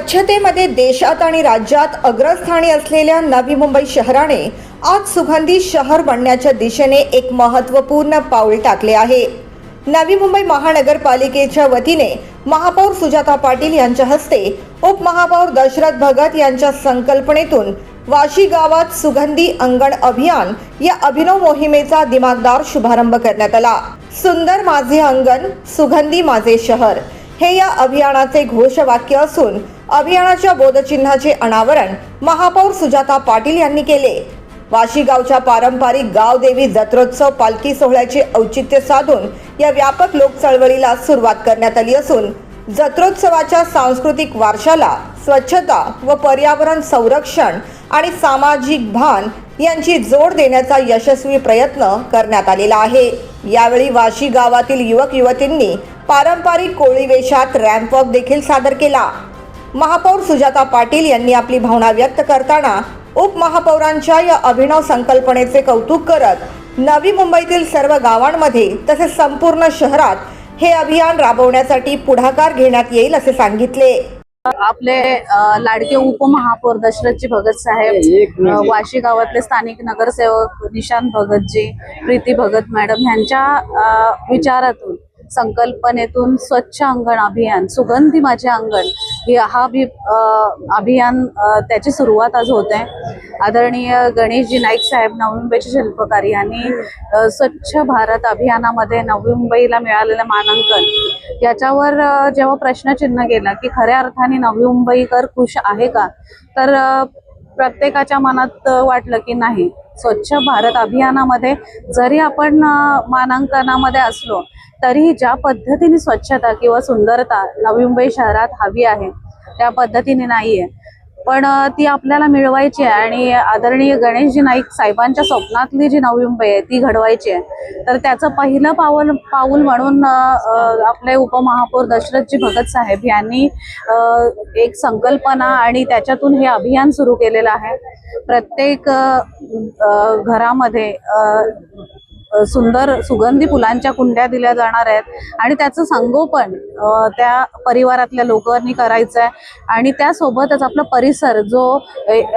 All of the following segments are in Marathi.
स्वच्छतेमध्ये देशात आणि राज्यात अग्रस्थानी असलेल्या नवी मुंबई शहराने आज सुगंधी शहर बनण्याच्या दिशेने एक महत्त्वपूर्ण पाऊल टाकले आहे। नवी मुंबई महानगरपालिकेच्या वतीने महापौर सुजाता पाटील यांच्या हस्ते उपमहापौर दशरथ भगत यांच्या संकल्पनेतून वाशी गावात सुगंधी अंगण अभियान या अभिनव मोहिमेचा दिमागदार शुभारंभ करण्यात आला। सुंदर माझे अंगण, सुगंधी माझे शहर हे या अभियानाचे घोषवाक्य असून अभियानाच्या बोधचिन्हाचे अनावरण महापौर सुजाता पाटील यांनी केले। वाशी गावच्या पारंपरिक गावदेवी जत्रोत्सव पालखी सोहळ्याचे औचित्य साधून या व्यापक लोक चळवळीला सुरुवात करण्यात आली असून जत्रोत्सवाच्या सांस्कृतिक वारशाला स्वच्छता व पर्यावरण संरक्षण आणि सामाजिक भान यांची जोड देण्याचा यशस्वी प्रयत्न करण्यात आलेला आहे। यावेळी वाशी गावातील युवक युवतींनी पारंपरिक कोळी वेशात रॅम्प वॉक देखील सादर केला। महापौर सुजाता पाटील यांनी आपली भावना व्यक्त करताना उपमहापौरांच्या या अभिनव संकल्पनेचे कौतुक करत नवी मुंबईतील सर्व गावांमध्ये तसेच संपूर्ण शहरात हे अभियान राबवण्यासाठी पुढाकार घेण्यात येईल असे सांगितले। आपले लाडके उपमहापौर दशरथजी भगत साहेब, वाशी गावातले स्थानिक नगरसेवक निशांत भगतजी, प्रीती भगत मॅडम यांच्या विचारातून संकल्पनेतून स्वच्छ अंगण अभियान, सुगंधी माझे अंगण हा अभियान त्याची सुरुवात आज होते। आदरणीय गणेशजी नाईक साहेब, नवी मुंबईचे शिल्पकार यांनी स्वच्छ भारत अभियानामध्ये नवी मुंबईला मिळालेलं मानांकन याच्यावर जेव्हा प्रश्नचिन्ह केला की खऱ्या अर्थाने नवी मुंबईकर खुश आहे का, तर प्रत्येकाच्या मनात वाटलं की नाही, स्वच्छ भारत अभियानामध्ये जरी आपण मानांकनामध्ये असलो तरी ज्या पद्धतीने स्वच्छता किंवा सुंदरता नवी मुंबई शहरात हवी आहे त्या पद्धतीने नाहीये, पण ती आपल्याला मिळवायची आहे आणि आदरणीय गणेशजी नाईक साहेबांच्या स्वप्नातली जी नवी मुंबई आहे ती घडवायची आहे। तर त्याचं पहिलं पाऊल म्हणून आपले उपमहापौर दशरथजी भगत साहेब यांनी एक संकल्पना आणि त्याच्यातून हे अभियान सुरू केलेलं आहे। प्रत्येक घरामध्ये सुंदर सुगंधी फुलांच्या कुंड्या दिल्या जाणार आहेत आणि त्याचं संगोपन त्या परिवारातल्या लोकांनी करायचं आहे आणि त्यासोबतच आपला परिसर जो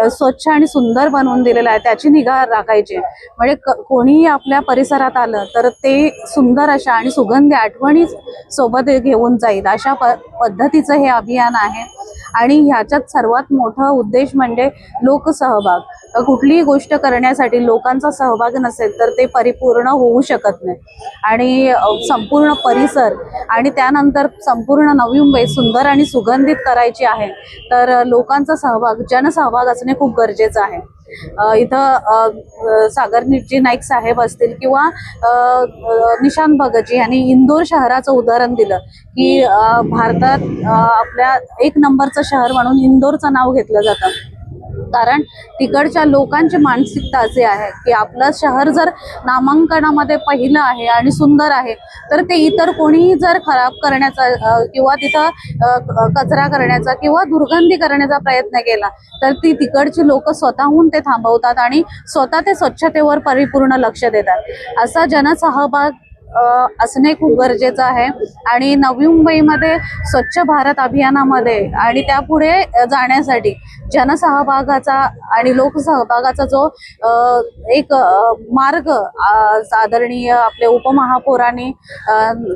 स्वच्छ आणि सुंदर बनवून दिलेला आहे त्याची निगा राखायची। म्हणजे कोणीही आपल्या परिसरात आलं तर ते सुंदर अशा आणि सुगंधी आठवणी सोबत घेऊन जाईल अशा पद्धतीचं हे अभियान आहे। आणि ह्याच्यात सर्वात मोठा उद्देश म्हणजे लोकसहभाग। कुठलीही गोष्ट करण्यासाठी लोकांचा सहभाग नसेल तर ते परिपूर्ण होऊ शकत नाही आणि संपूर्ण परिसर आणि त्यानंतर संपूर्ण नवी मुंबई सुंदर आणि सुगंधित करायची आहे तर लोकांचा सहभाग, जनसहभाग असणे खूप गरजेचं आहे। इथं सागरजी नाईक साहेब असतील किंवा निशांत भगतजी यांनी इंदोर शहराचं उदाहरण दिलं की भारतात आपल्या एक नंबरचं शहर म्हणून इंदोरचं नाव घेतलं जातं, कारण तिकडच्या लोकांची मानसिकता असे आहे की आपलं शहर जर नामांकनामध्ये पहिलं आहे आणि सुंदर आहे तर ते इतर कोणीही जर खराब करण्याचा किंवा तिथं कचरा करण्याचा किंवा दुर्गंधी करण्याचा प्रयत्न केला तर ती तिकडची लोक स्वतःहून ते थांबवतात आणि स्वतः ते स्वच्छतेवर परिपूर्ण लक्ष देतात। असा जनसहभाग असणे खूप गरजेचं आहे आणि नवी मुंबईमध्ये स्वच्छ भारत अभियानामध्ये आणि त्यापुढे जाण्यासाठी जनसहभागाचा आणि लोकसहभागाचा जो एक मार्ग आदरणीय आपले उपमहापौरांनी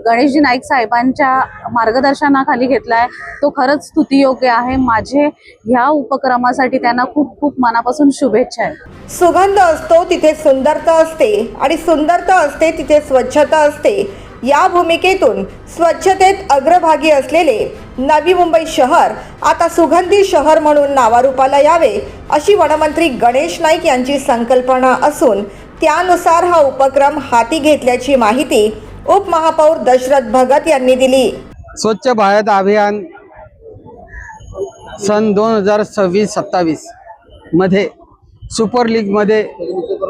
गणेशजी नाईक साहेबांच्या मार्गदर्शनाखाली घेतलाय तो खरंच स्तुतियोग्य आहे। माझे ह्या उपक्रमासाठी त्यांना खूप खूप मनापासून शुभेच्छा आहेत। सुगंध असतो तिथे सुंदरता असते आणि सुंदरता असते तिथे स्वच्छता असते या भूमिकेतून स्वच्छतेत अग्रभागी असलेले नवी मुंबई शहर आता सुगंधी शहर म्हणून नावारूपाला यावे अशी वनमंत्री गणेश नाईक यांची संकल्पना असून त्यानुसार हा उपक्रम हाती घेतल्याची माहिती उपमहापौर दशरथ भगत यांनी दिली। स्वच्छ भारत अभियान सन 2026-27 मध्ये सुपर लीगमध्ये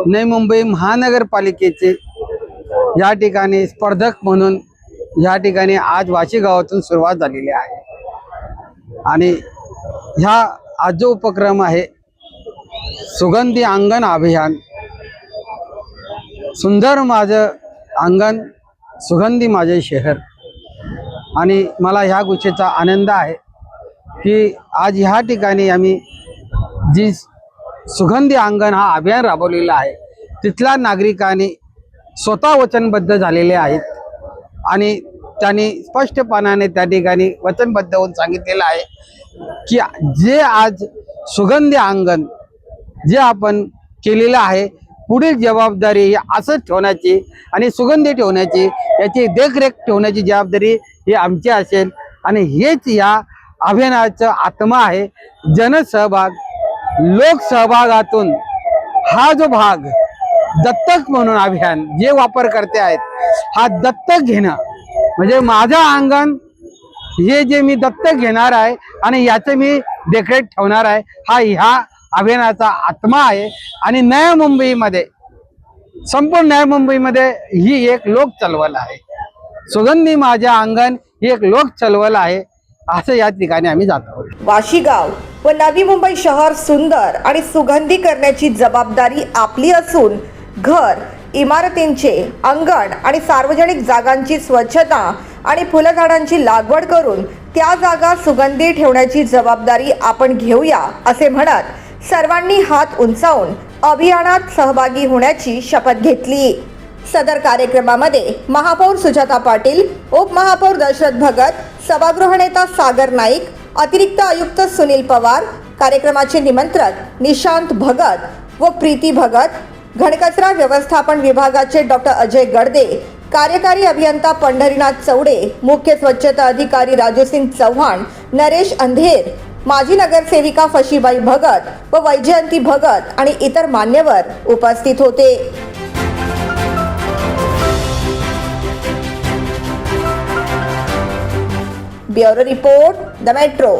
नवी मुंबई महानगरपालिकेचे या ठिकाणी स्पर्धक म्हणून या ठिकाणी आज वाशी गावातून सुरुवात झालेली आहे आणि ह्या आज जो उपक्रम आहे सुगंधी अंगण अभियान, सुंदर माझं अंगण, सुगंधी माझे शहर, आणि मला ह्या गोष्टीचा आनंद आहे की आज ह्या ठिकाणी आम्ही जी सुगंधी अंगण हा अभियान राबवलेला आहे, तिथल्या नागरिकांनी स्वतः वचनबद्ध झालेले आहेत आणि त्यांनी स्पष्टपणाने त्या ठिकाणी वचनबद्ध होऊन सांगितलेलं आहे की जे आज सुगंधी अंगण जे आपण केलेलं आहे, पुढील जबाबदारी ही असंच ठेवण्याची आणि सुगंधी ठेवण्याची, याची देखरेख ठेवण्याची जबाबदारी ही आमची असेल आणि हेच या अभियानाचा आत्मा आहे. जनसहभाग, लोकसहभागातून हा जो भाग दत्तक म्हणून अभियान जे वापरकर्ते आहेत, हा दत्तक घेणं म्हणजे माझं अंगण हे जे मी दत्तक घेणार आहे आणि याचं मी देखरेख ठेवणार आहे, हा ह्या अभियानाचा आत्मा आहे. आणि नव्या मुंबईमध्ये, संपूर्ण नव्या मुंबईमध्ये ही एक लोक चळवळ आहे. सुगंधी माझ्या अंगण ही एक लोक चळवळ आहे, असं या ठिकाणी आम्ही जात आहोत. वाशीगाव व नवी मुंबई शहर सुंदर आणि सुगंधी करण्याची जबाबदारी आपली असून घर, इमारतींचे अंगण आणि सार्वजनिक जागांची स्वच्छता आणि फुलझाडांची लागवड करून त्या जागा सुगंधी ठेवण्याची जबाबदारी आपण घेऊया, असे म्हणत सर्वांनी हात उंचावून अभियानात सहभागी होण्याची शपथ घेतली. सदर कार्यक्रमामध्ये महापौर सुजाता पाटील, उपमहापौर दशरथ भगत, सभागृह नेता सागर नाईक, अतिरिक्त आयुक्त सुनील पवार, कार्यक्रमाचे निमंत्रक निशांत भगत व प्रीती भगत, घनकचरा व्यवस्थापन विभागाचे डॉक्टर अजय गडदे, कार्यकारी अभियंता पंढरीनाथ चौडे, मुख्य स्वच्छता अधिकारी राजूसिंग चव्हाण, नरेश अंधेर, माजी नगरसेविका फशीबाई भगत व वैजयंती भगत आणि इतर मान्यवर उपस्थित होते. Bureau report, the metro.